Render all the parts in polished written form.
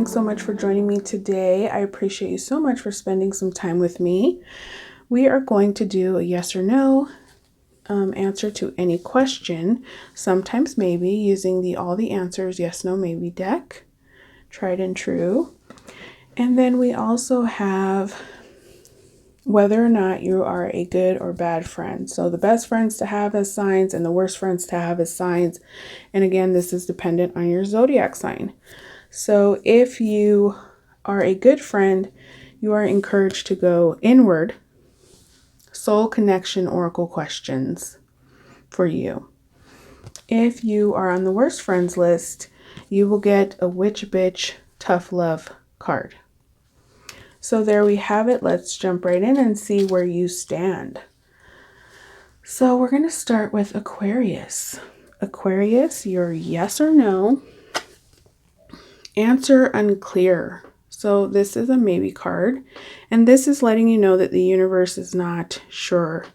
thanks so much for joining me today. I appreciate you so much for spending some time with me. We are going to do a yes or no answer to any question, sometimes maybe, using the all the answers yes, no, maybe deck, tried and true. And then we also have whether or not you are a good or bad friend. So the best friends to have as signs and the worst friends to have as signs. And again, this is dependent on your zodiac sign. So if you are a good friend, you are encouraged to go inward. Soul connection oracle questions for you. If you are on the worst friends list, you will get a witch bitch tough love card. So there we have it. Let's jump right in and see where you stand. So we're going to start with Aquarius. Aquarius, your yes or no. Answer unclear. So this is a maybe card, and this is letting you know that the universe is not sure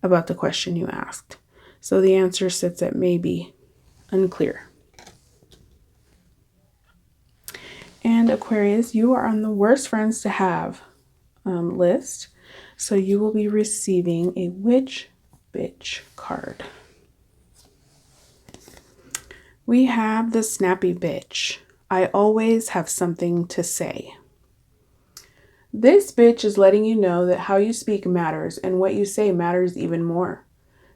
about the question you asked. So the answer sits at maybe, unclear. And Aquarius, you are on the worst friends to have list. So you will be receiving a witch bitch card. We have the snappy bitch. I always have something to say. This bitch is letting you know that how you speak matters and what you say matters even more.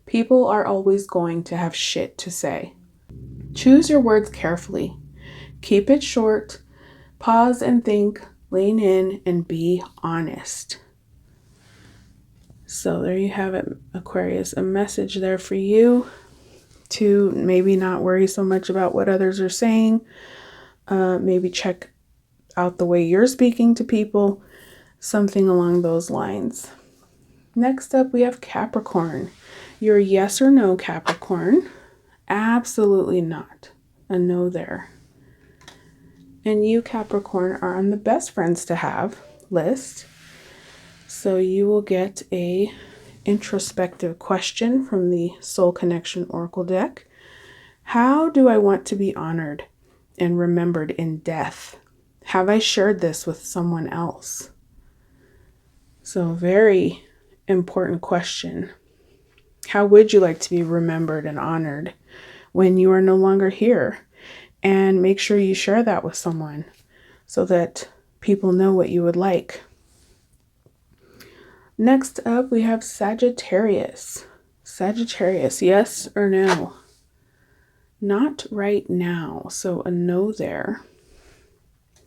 People are always going to have shit to say. Choose your words carefully. Keep it short. Pause and think. Lean in and be honest. So there you have it, Aquarius. A message there for you to maybe not worry so much about what others are saying. Maybe check out the way you're speaking to people, something along those lines. Next up, we have Capricorn. Your yes or no, Capricorn. Absolutely not. A no there. And you, Capricorn, are on the best friends to have list. So you will get a introspective question from the Soul Connection Oracle deck. How do I want to be honored and remembered in death? Have I shared this with someone else? So very important question. How would you like to be remembered and honored when you are no longer here? And make sure you share that with someone so that people know what you would like. Next up, we have Sagittarius. Sagittarius, yes or no? Not right now, so a no there.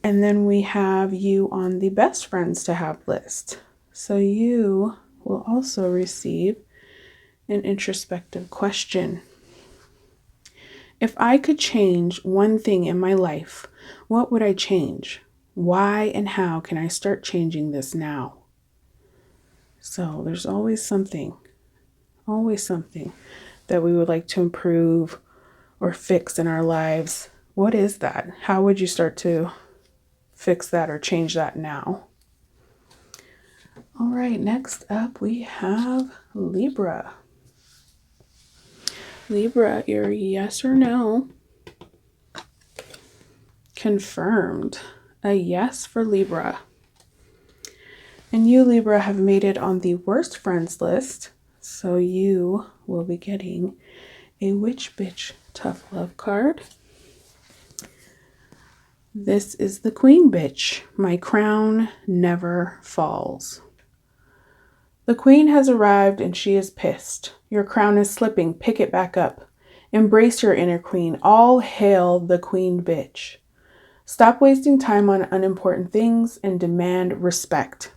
And then we have you on the best friends to have list. So you will also receive an introspective question. If I could change one thing in my life, what would I change? Why and how can I start changing this now? So there's always something that we would like to improve or fix in our lives. What is that? How would you start to fix that or change that now? All right, next up we have Libra. Libra, your yes or no. Confirmed. A yes for Libra. And you, Libra, have made it on the worst friends list. So you will be getting a witch bitch tough love card. This is the queen bitch. My crown never falls. The queen has arrived and she is pissed. Your crown is slipping. Pick it back up. Embrace your inner queen. All hail the queen bitch. Stop wasting time on unimportant things and demand respect.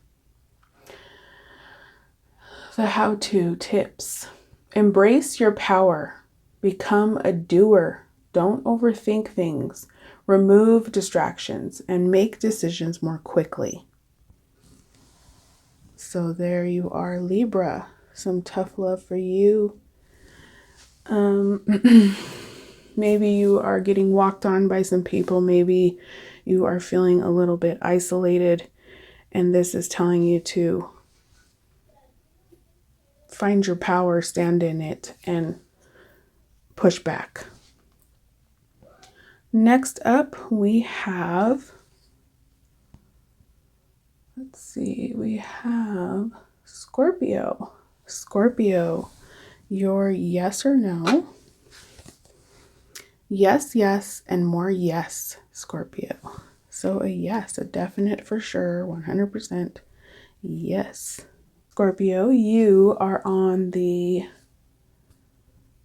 The how-to tips. Embrace your power. Become a doer. Don't overthink things. Remove distractions and make decisions more quickly. So there you are, Libra. Some tough love for you. Maybe you are getting walked on by some people. Maybe you are feeling a little bit isolated, and this is telling you to find your power, stand in it, and push back. Next up, we have Let's see, we have Scorpio. Scorpio, your yes or no. Yes, yes, and more yes, Scorpio. So a yes, a definite for sure, 100% yes. Scorpio, you are on the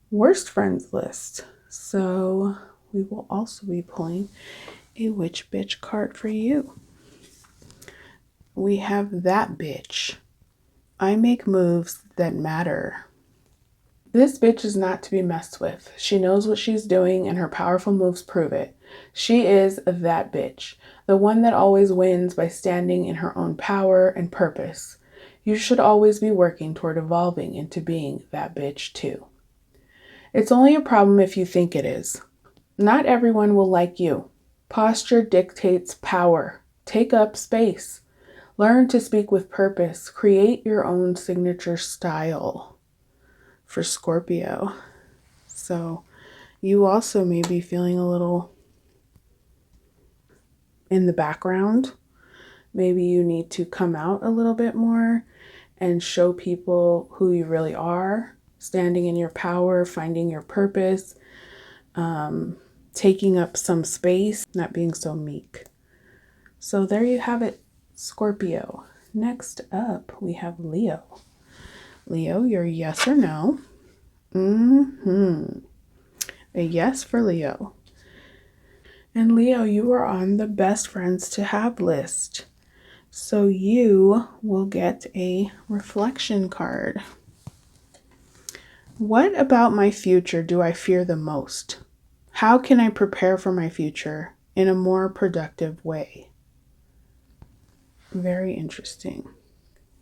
worst friends list. So we will also be pulling a witch bitch card for you. We have that bitch. I make moves that matter. This bitch is not to be messed with. She knows what she's doing and her powerful moves prove it. She is that bitch, the one that always wins by standing in her own power and purpose. You should always be working toward evolving into being that bitch too. It's only a problem if you think it is. Not everyone will like you. Posture dictates power. Take up space. Learn to speak with purpose. Create your own signature style. For Scorpio. So you also may be feeling a little in the background. Maybe you need to come out a little bit more and show people who you really are, standing in your power, finding your purpose, taking up some space, not being so meek. So there you have it, Scorpio. Next up, we have Leo. Leo, your yes or no. A yes for Leo. And Leo, you are on the best friends to have list. So you will get a reflection card. What about my future do I fear the most? How can I prepare for my future in a more productive way? Very interesting.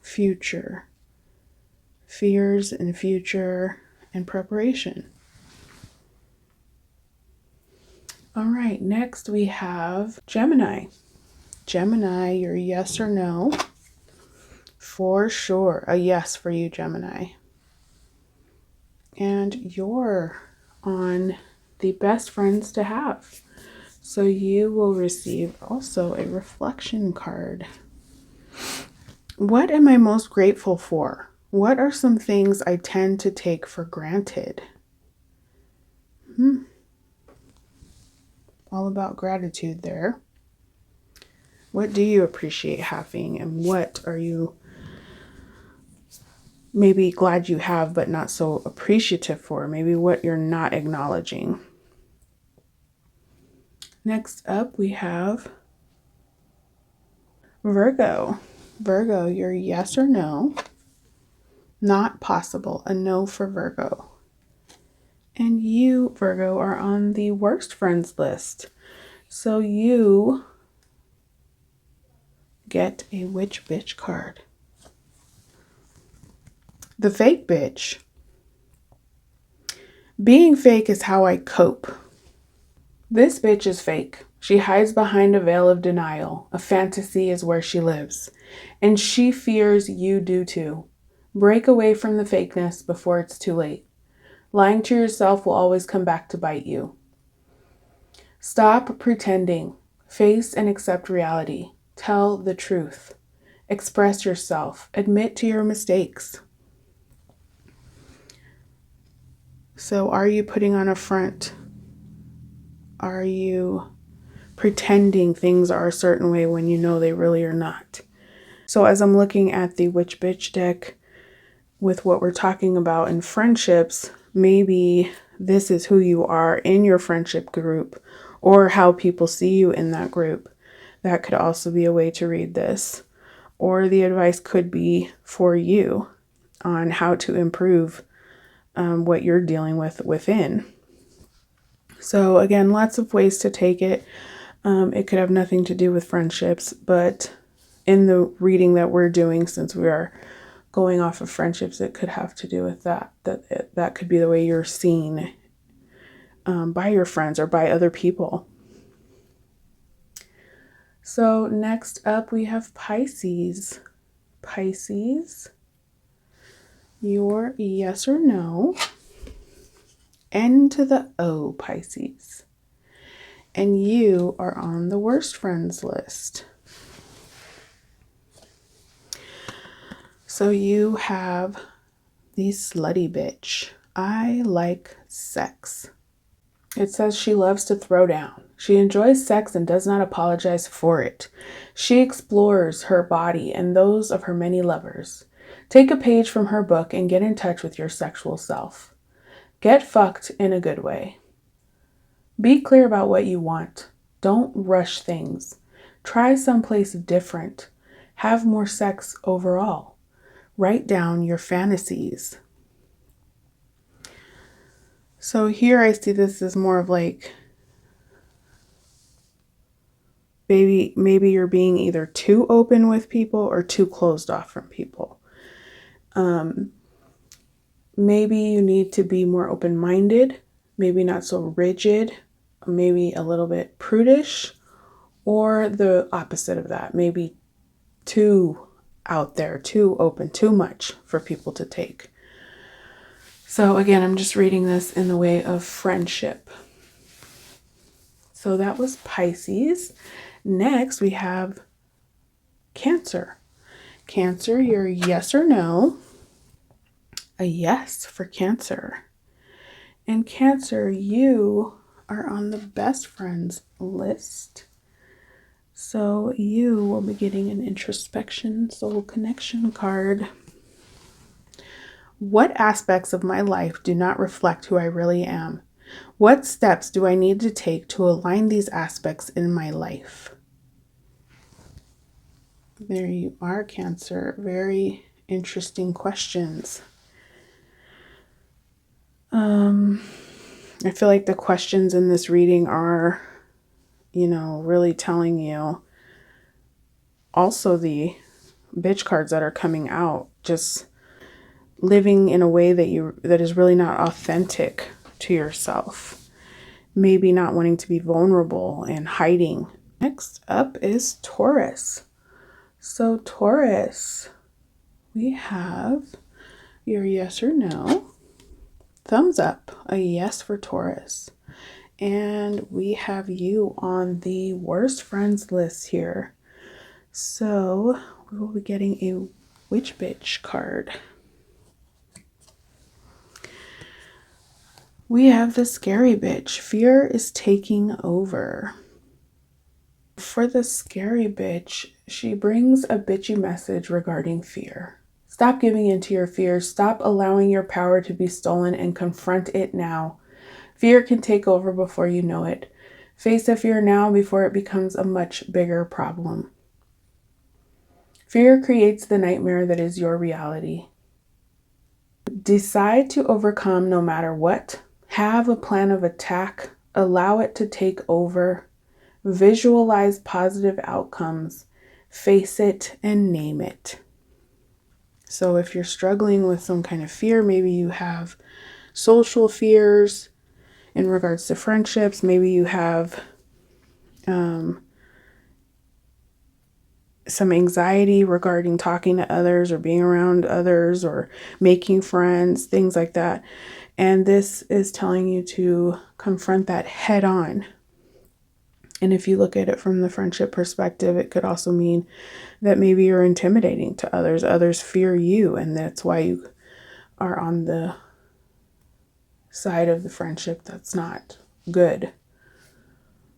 Future. Fears and future and preparation. All right, next we have Gemini. Gemini, your yes or no. For sure, a yes for you, Gemini. And you're on the best friends to have. So you will receive also a reflection card. What am I most grateful for? What are some things I tend to take for granted? All about gratitude there. What do you appreciate having, and what are you maybe glad you have but not so appreciative for? Maybe what you're not acknowledging. Next up, we have Virgo. Virgo, your yes or no. Not possible. A no for Virgo. And you, Virgo, are on the worst friends list. So you get a witch bitch card. The fake bitch. Being fake is how I cope. This bitch is fake. She hides behind a veil of denial. A fantasy is where she lives. And she fears you do too. Break away from the fakeness before it's too late. Lying to yourself will always come back to bite you. Stop pretending. Face and accept reality. Tell the truth. Express yourself. Admit to your mistakes. So are you putting on a front? Are you pretending things are a certain way when you know they really are not? So as I'm looking at the Witch Bitch deck with what we're talking about in friendships, maybe this is who you are in your friendship group or how people see you in that group. That could also be a way to read this. Or the advice could be for you on how to improve what you're dealing with within. So again, lots of ways to take it. It could have nothing to do with friendships, but in the reading that we're doing, since we are going off of friendships, it could have to do with that. That could be the way you're seen by your friends or by other people. So next up we have Pisces. Pisces, your yes or no. N to the O, Pisces. And you are on the worst friends list. So you have the slutty bitch. I like sex. It says she loves to throw down. She enjoys sex and does not apologize for it. She explores her body and those of her many lovers. Take a page from her book and get in touch with your sexual self. Get fucked in a good way. Be clear about what you want. Don't rush things. Try someplace different. Have more sex overall. Write down your fantasies. So here I see this as more of like, maybe you're being either too open with people or too closed off from people. Maybe you need to be more open-minded, maybe not so rigid, maybe a little bit prudish, or the opposite of that, maybe too out there, too open, too much for people to take. So again, I'm just reading this in the way of friendship. So that was Pisces. Next, we have Cancer. Cancer, your yes or no. A yes for Cancer. And Cancer, you are on the best friends list. So you will be getting an introspection soul connection card. What aspects of my life do not reflect who I really am? What steps do I need to take to align these aspects in my life? There you are, Cancer. Very interesting questions. I feel like the questions in this reading are, really telling you also the bitch cards that are coming out, just living in a way that is really not authentic to yourself. Maybe not wanting to be vulnerable and hiding. Next up is Taurus. So Taurus, we have your yes or no. Thumbs up, a yes for Taurus. And we have you on the worst friends list here. So we will be getting a witch bitch card. We have the scary bitch. Fear is taking over. For the scary bitch, she brings a bitchy message regarding fear. Stop giving in to your fears. Stop allowing your power to be stolen and confront it now. Fear can take over before you know it. Face the fear now before it becomes a much bigger problem. Fear creates the nightmare that is your reality. Decide to overcome no matter what. Have a plan of attack. Allow it to take over. Visualize positive outcomes. Face it and name it. So if you're struggling with some kind of fear, maybe you have social fears in regards to friendships. Maybe you have some anxiety regarding talking to others or being around others or making friends, things like that. And this is telling you to confront that head on. And if you look at it from the friendship perspective, it could also mean that maybe you're intimidating to others. Others fear you, and that's why you are on the side of the friendship that's not good.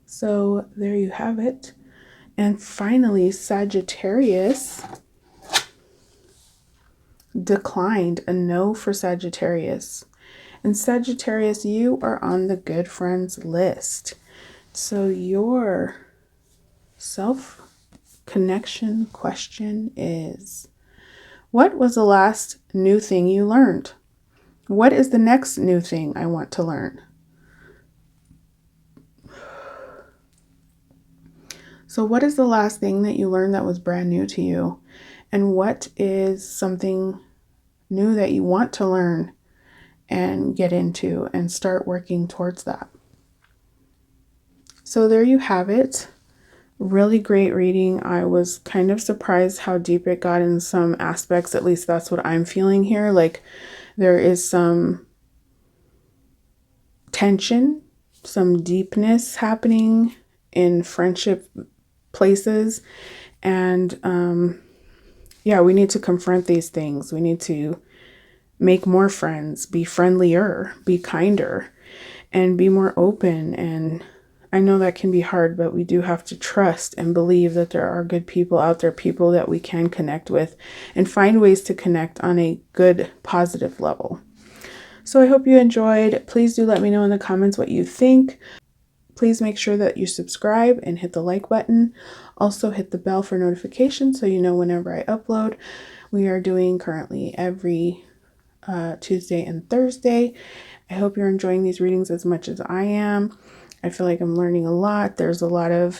So there you have it. And finally, Sagittarius declined a no for Sagittarius. And Sagittarius, you are on the good friends list. So your self-connection question is, what was the last new thing you learned? What is the next new thing I want to learn? So what is the last thing that you learned that was brand new to you? And what is something new that you want to learn and get into and start working towards that? So there you have it. Really great reading. I was kind of surprised how deep it got in some aspects. At least that's what I'm feeling here. Like there is some tension, some deepness happening in friendship places. And, yeah, we need to confront these things. We need to make more friends, be friendlier, be kinder, and be more open. And I know that can be hard, but we do have to trust and believe that there are good people out there, people that we can connect with, and find ways to connect on a good, positive level. So I hope you enjoyed. Please do let me know in the comments what you think. Please make sure that you subscribe and hit the like button. Also hit the bell for notifications so you know whenever I upload. We are doing currently every Tuesday and Thursday. I hope you're enjoying these readings as much as I am. I feel like I'm learning a lot. There's a lot of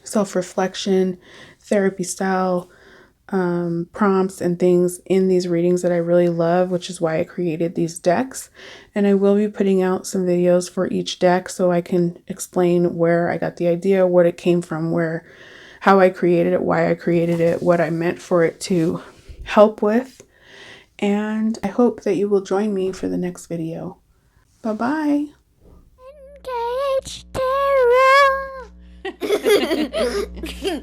self-reflection, therapy style prompts and things in these readings that I really love, which is why I created these decks. And I will be putting out some videos for each deck so I can explain where I got the idea, what it came from, how I created it, why I created it, what I meant for it to help with. And I hope that you will join me for the next video. Bye-bye. Engage Tarot.